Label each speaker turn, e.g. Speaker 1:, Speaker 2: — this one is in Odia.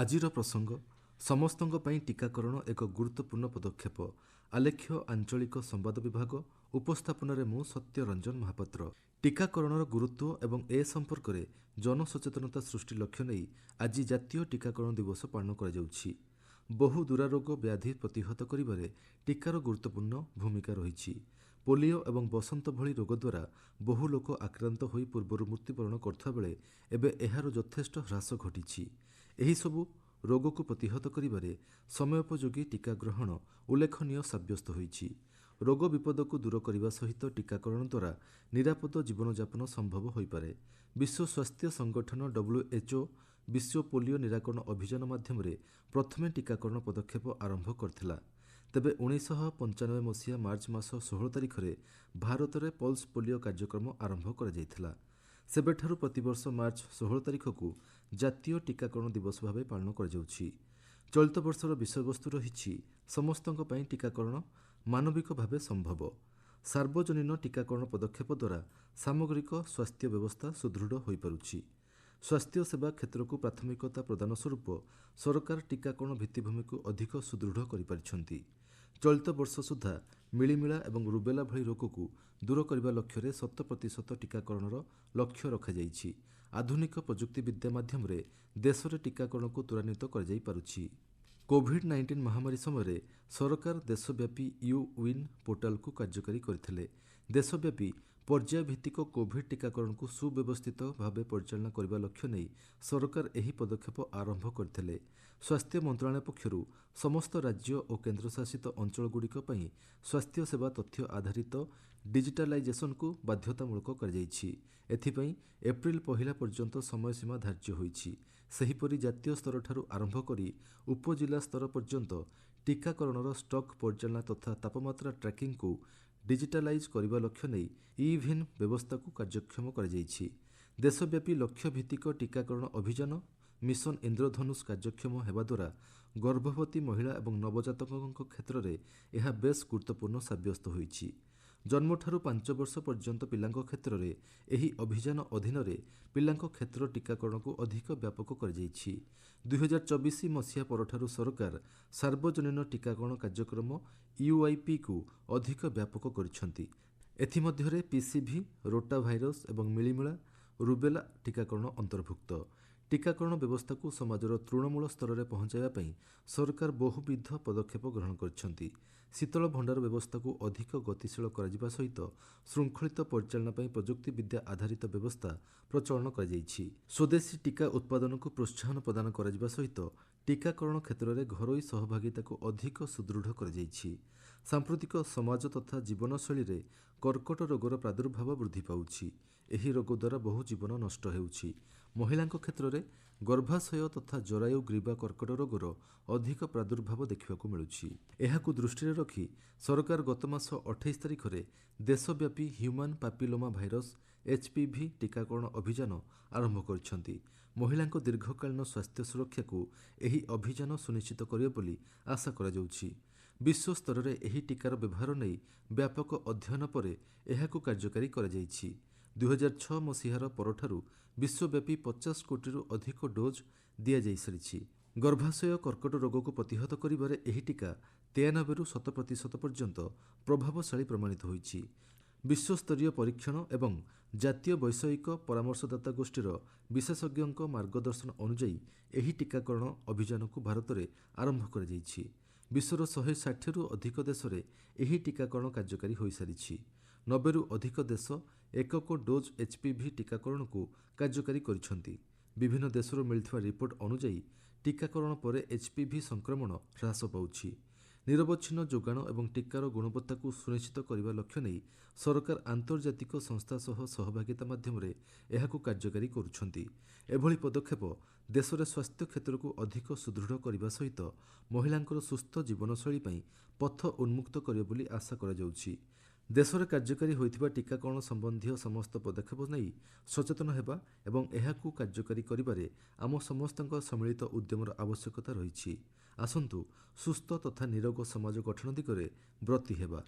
Speaker 1: ଆଜିର ପ୍ରସଙ୍ଗ ସମସ୍ତଙ୍କ ପାଇଁ ଟିକାକରଣ ଏକ ଗୁରୁତ୍ୱପୂର୍ଣ୍ଣ ପଦକ୍ଷେପ। ଆଲେଖ୍ୟ ଆଞ୍ଚଳିକ ସମ୍ବାଦ ବିଭାଗ ଉପସ୍ଥାପନାରେ ମୁଁ ସତ୍ୟରଞ୍ଜନ ମହାପାତ୍ର। ଟିକାକରଣର ଗୁରୁତ୍ୱ ଏବଂ ଏ ସମ୍ପର୍କରେ ଜନସଚେତନତା ସୃଷ୍ଟି ଲକ୍ଷ୍ୟ ନେଇ ଆଜି ଜାତୀୟ ଟିକାକରଣ ଦିବସ ପାଳନ କରାଯାଉଛି। ବହୁ ଦୁରାରୋଗ ବ୍ୟାଧି ପ୍ରତିହତ କରିବାରେ ଟିକାର ଗୁରୁତ୍ୱପୂର୍ଣ୍ଣ ଭୂମିକା ରହିଛି। ପୋଲିଓ ଏବଂ ବସନ୍ତ ଭଳି ରୋଗ ଦ୍ୱାରା ବହୁ ଲୋକ ଆକ୍ରାନ୍ତ ହୋଇ ପୂର୍ବରୁ ମୃତ୍ୟୁବରଣ କରୁଥିବା ବେଳେ ଏବେ ଏହାର ଯଥେଷ୍ଟ ହ୍ରାସ ଘଟିଛି। ଏହିସବୁ ରୋଗକୁ ପ୍ରତିହତ କରିବାରେ ସମୟୋପଯୋଗୀ ଟିକା ଗ୍ରହଣ ଉଲ୍ଲେଖନୀୟ ସାବ୍ୟସ୍ତ ହୋଇଛି। ରୋଗ ବିପଦକୁ ଦୂର କରିବା ସହିତ ଟିକାକରଣ ଦ୍ୱାରା ନିରାପଦ ଜୀବନଯାପନ ସମ୍ଭବ ହୋଇପାରେ। ବିଶ୍ୱ ସ୍ୱାସ୍ଥ୍ୟ ସଂଗଠନ WHO ବିଶ୍ୱ ପୋଲିଓ ନିରାକରଣ ଅଭିଯାନ ମାଧ୍ୟମରେ ପ୍ରଥମେ ଟିକାକରଣ ପଦକ୍ଷେପ ଆରମ୍ଭ କରିଥିଲା। ତେବେ 1995 ମସିହା ମାର୍ଚ୍ଚ ମାସ 16 ତାରିଖରେ ଭାରତରେ ପଲ୍ସ ପୋଲିଓ କାର୍ଯ୍ୟକ୍ରମ ଆରମ୍ଭ କରାଯାଇଥିଲା। ସେବେଠାରୁ ପ୍ରତିବର୍ଷ ମାର୍ଚ୍ଚ 16 ତାରିଖକୁ ଜାତୀୟ ଟିକାକରଣ ଦିବସ ଭାବେ ପାଳନ କରାଯାଉଛି। ଚଳିତ ବର୍ଷର ବିଷୟବସ୍ତୁ ରହିଛି ସମସ୍ତଙ୍କ ପାଇଁ ଟିକାକରଣ ମାନବିକ ଭାବେ ସମ୍ଭବ। ସାର୍ବଜନୀନ ଟିକାକରଣ ପଦକ୍ଷେପ ଦ୍ୱାରା ସାମଗ୍ରିକ ସ୍ୱାସ୍ଥ୍ୟ ବ୍ୟବସ୍ଥା ସୁଦୃଢ଼ ହୋଇପାରୁଛି। ସ୍ୱାସ୍ଥ୍ୟ ସେବା କ୍ଷେତ୍ରକୁ ପ୍ରାଥମିକତା ପ୍ରଦାନ ସ୍ୱରୂପ ସରକାର ଟିକାକରଣ ଭିତ୍ତିଭୂମିକୁ ଅଧିକ ସୁଦୃଢ଼ କରିପାରିଛନ୍ତି। ଚଳିତ ବର୍ଷ ସୁଦ୍ଧା ମିଳିମିଳା ଏବଂ ରୁବେଲା ଭଳି ରୋଗକୁ ଦୂର କରିବା ଲକ୍ଷ୍ୟରେ 100% ଟିକାକରଣର ଲକ୍ଷ୍ୟ ରଖାଯାଇଛି। ଆଧୁନିକ ପ୍ରଯୁକ୍ତିବିଦ୍ୟା ମାଧ୍ୟମରେ ଦେଶରେ ଟିକାକରଣକୁ ତ୍ୱରାନ୍ୱିତ କରାଯାଇପାରୁଛି। କୋଭିଡ୍-19 ମହାମାରୀ ସମୟରେ ସରକାର ଦେଶବ୍ୟାପୀ ୟୁ-ୱିନ୍ ପୋର୍ଟାଲକୁ କାର୍ଯ୍ୟକାରୀ କରିଥିଲେ। ଦେଶବ୍ୟାପୀ ପର୍ଯ୍ୟାୟଭିତ୍ତିକ କୋଭିଡ୍ ଟିକାକରଣକୁ ସୁବ୍ୟବସ୍ଥିତ ଭାବେ ପରିଚାଳନା କରିବା ଲକ୍ଷ୍ୟ ନେଇ ସରକାର ଏହି ପଦକ୍ଷେପ ଆରମ୍ଭ କରିଥିଲେ। ସ୍ୱାସ୍ଥ୍ୟ ମନ୍ତ୍ରଣାଳୟ ପକ୍ଷରୁ ସମସ୍ତ ରାଜ୍ୟ ଓ କେନ୍ଦ୍ରଶାସିତ ଅଞ୍ଚଳଗୁଡ଼ିକ ପାଇଁ ସ୍ୱାସ୍ଥ୍ୟସେବା ତଥ୍ୟ ଆଧାରିତ ଡିଜିଟାଲାଇଜେସନକୁ ବାଧ୍ୟତାମୂଳକ କରାଯାଇଛି। ଏଥିପାଇଁ ଏପ୍ରିଲ 1 ପର୍ଯ୍ୟନ୍ତ ସମୟସୀମା ଧାର୍ଯ୍ୟ ହୋଇଛି। ସେହିପରି ଜାତୀୟ ସ୍ତରଠାରୁ ଆରମ୍ଭ କରି ଉପଜିଲ୍ଲା ସ୍ତର ପର୍ଯ୍ୟନ୍ତ ଟିକାକରଣର ଷ୍ଟକ୍ ପରିଚାଳନା ତଥା ତାପମାତ୍ରା ଟ୍ରାକିଂକୁ ଡିଜିଟାଲାଇଜ୍ କରିବା ଲକ୍ଷ୍ୟ ନେଇ ଇ-ଭିନ୍ ବ୍ୟବସ୍ଥାକୁ କାର୍ଯ୍ୟକ୍ଷମ କରାଯାଇଛି। ଦେଶବ୍ୟାପୀ ଲକ୍ଷ୍ୟଭିତ୍ତିକ ଟିକାକରଣ ଅଭିଯାନ ମିଶନ ଇନ୍ଦ୍ରଧନୁଷ କାର୍ଯ୍ୟକ୍ଷମ ହେବା ଦ୍ୱାରା ଗର୍ଭବତୀ ମହିଳା ଏବଂ ନବଜାତକଙ୍କ କ୍ଷେତ୍ରରେ ଏହା ବେଶ୍ ଗୁରୁତ୍ୱପୂର୍ଣ୍ଣ ସାବ୍ୟସ୍ତ ହୋଇଛି। ଜନ୍ମଠାରୁ 5 ବର୍ଷ ପର୍ଯ୍ୟନ୍ତ ପିଲାଙ୍କ କ୍ଷେତ୍ରରେ ଏହି ଅଭିଯାନ ଅଧୀନରେ ପିଲାଙ୍କ କ୍ଷେତ୍ର ଟିକାକରଣକୁ ଅଧିକ ବ୍ୟାପକ କରାଯାଇଛି। 2024 ମସିହା ପରଠାରୁ ସରକାର ସାର୍ବଜନୀନ ଟିକାକରଣ କାର୍ଯ୍ୟକ୍ରମ UIPକୁ ଅଧିକ ବ୍ୟାପକ କରିଛନ୍ତି। ଏଥିମଧ୍ୟରେ PCV, ରୋଟା ଭାଇରସ୍ ଏବଂ ମିଳିମିଳା, ରୁବେଲା ଟିକାକରଣ ଅନ୍ତର୍ଭୁକ୍ତ। ଟିକାକରଣ ବ୍ୟବସ୍ଥାକୁ ସମାଜର ତୃଣମୂଳ ସ୍ତରରେ ପହଞ୍ଚାଇବା ପାଇଁ ସରକାର ବହୁବିଧ ପଦକ୍ଷେପ ଗ୍ରହଣ କରିଛନ୍ତି। ଶୀତଳ ଭଣ୍ଡାର ବ୍ୟବସ୍ଥାକୁ ଅଧିକ ଗତିଶୀଳ କରାଯିବା ସହିତ ଶୃଙ୍ଖଳିତ ପରିଚାଳନା ପାଇଁ ପ୍ରଯୁକ୍ତିବିଦ୍ୟା ଆଧାରିତ ବ୍ୟବସ୍ଥା ପ୍ରଚଳନ କରାଯାଇଛି। ସ୍ୱଦେଶୀ ଟିକା ଉତ୍ପାଦନକୁ ପ୍ରୋତ୍ସାହନ ପ୍ରଦାନ କରାଯିବା ସହିତ ଟିକାକରଣ କ୍ଷେତ୍ରରେ ଘରୋଇ ସହଭାଗିତାକୁ ଅଧିକ ସୁଦୃଢ଼ କରାଯାଇଛି। ସାମ୍ପ୍ରତିକ ସମାଜ ତଥା ଜୀବନଶୈଳୀରେ କର୍କଟ ରୋଗର ପ୍ରାଦୁର୍ଭାବ ବୃଦ୍ଧି ପାଉଛି। ଏହି ରୋଗ ଦ୍ୱାରା ବହୁ ଜୀବନ ନଷ୍ଟ ହେଉଛି। ମହିଳାଙ୍କ କ୍ଷେତ୍ରରେ ଗର୍ଭାଶୟ ତଥା ଜରାୟୁ ଗ୍ରୀବା କର୍କଟ ରୋଗର ଅଧିକ ପ୍ରାଦୁର୍ଭାବ ଦେଖିବାକୁ ମିଳୁଛି। ଏହାକୁ ଦୃଷ୍ଟିରେ ରଖି ସରକାର ଗତ ମାସ 28 ତାରିଖରେ ଦେଶବ୍ୟାପୀ ହ୍ୟୁମାନ୍ ପାପିଲୋମା ଭାଇରସ୍ HPV ଟିକାକରଣ ଅଭିଯାନ ଆରମ୍ଭ କରିଛନ୍ତି। ମହିଳାଙ୍କ ଦୀର୍ଘକାଳୀନ ସ୍ୱାସ୍ଥ୍ୟ ସୁରକ୍ଷାକୁ ଏହି ଅଭିଯାନ ସୁନିଶ୍ଚିତ କରିବ ବୋଲି ଆଶା କରାଯାଉଛି। ବିଶ୍ୱ ସ୍ତରରେ ଏହି ଟିକାର ବ୍ୟବହାର ନେଇ ବ୍ୟାପକ ଅଧ୍ୟୟନ ପରେ ଏହାକୁ କାର୍ଯ୍ୟକାରୀ କରାଯାଇଛି। 2006 ମସିହାର ପରଠାରୁ ବିଶ୍ୱବ୍ୟାପୀ 50 କୋଟିରୁ ଅଧିକ ଡୋଜ୍ ଦିଆଯାଇସାରିଛି। ଗର୍ଭାଶୟ କର୍କଟ ରୋଗକୁ ପ୍ରତିହତ କରିବାରେ ଏହି ଟିକା 93ରୁ 100% ପର୍ଯ୍ୟନ୍ତ ପ୍ରଭାବଶାଳୀ ପ୍ରମାଣିତ ହୋଇଛି। ବିଶ୍ୱସ୍ତରୀୟ ପରୀକ୍ଷଣ ଏବଂ ଜାତୀୟ ବୈଷୟିକ ପରାମର୍ଶଦାତା ଗୋଷ୍ଠୀର ବିଶେଷଜ୍ଞଙ୍କ ମାର୍ଗଦର୍ଶନ ଅନୁଯାୟୀ ଏହି ଟିକାକରଣ ଅଭିଯାନକୁ ଭାରତରେ ଆରମ୍ଭ କରାଯାଇଛି। ବିଶ୍ୱର 160ରୁ ଅଧିକ ଦେଶରେ ଏହି ଟିକାକରଣ କାର୍ଯ୍ୟକାରୀ ହୋଇସାରିଛି। 90ରୁ ଅଧିକ ଦେଶ ଏକକ ଡୋଜ୍ HPV ଟିକାକରଣକୁ କାର୍ଯ୍ୟକାରୀ କରିଛନ୍ତି। ବିଭିନ୍ନ ଦେଶରୁ ମିଳିଥିବା ରିପୋର୍ଟ ଅନୁଯାୟୀ ଟିକାକରଣ ପରେ HPV ସଂକ୍ରମଣ ହ୍ରାସ ପାଉଛି। ନିରବଚ୍ଛିନ୍ନ ଯୋଗାଣ ଏବଂ ଟିକାର ଗୁଣବତ୍ତାକୁ ସୁନିଶ୍ଚିତ କରିବା ଲକ୍ଷ୍ୟ ନେଇ ସରକାର ଆନ୍ତର୍ଜାତିକ ସଂସ୍ଥା ସହ ସହଭାଗିତା ମାଧ୍ୟମରେ ଏହାକୁ କାର୍ଯ୍ୟକାରୀ କରୁଛନ୍ତି। ଏଭଳି ପଦକ୍ଷେପ ଦେଶରେ ସ୍ୱାସ୍ଥ୍ୟ କ୍ଷେତ୍ରକୁ ଅଧିକ ସୁଦୃଢ଼ କରିବା ସହିତ ମହିଳାଙ୍କର ସୁସ୍ଥ ଜୀବନଶୈଳୀ ପାଇଁ ପଥ ଉନ୍ମୁକ୍ତ କରିବ ବୋଲି ଆଶା କରାଯାଉଛି। ଦେଶରେ କାର୍ଯ୍ୟକାରୀ ହୋଇଥିବା ଟିକାକରଣ ସମ୍ବନ୍ଧୀୟ ସମସ୍ତ ପଦକ୍ଷେପ ନେଇ ସଚେତନ ହେବା ଏବଂ ଏହାକୁ କାର୍ଯ୍ୟକାରୀ କରିବାରେ ଆମ ସମସ୍ତଙ୍କ ସମ୍ମିଳିତ ଉଦ୍ୟମର ଆବଶ୍ୟକତା ରହିଛି। ଆସନ୍ତୁ ସୁସ୍ଥ ତଥା ନିରୋଗ ସମାଜ ଗଠନ ଦିଗରେ ବ୍ରତୀ ହେବା।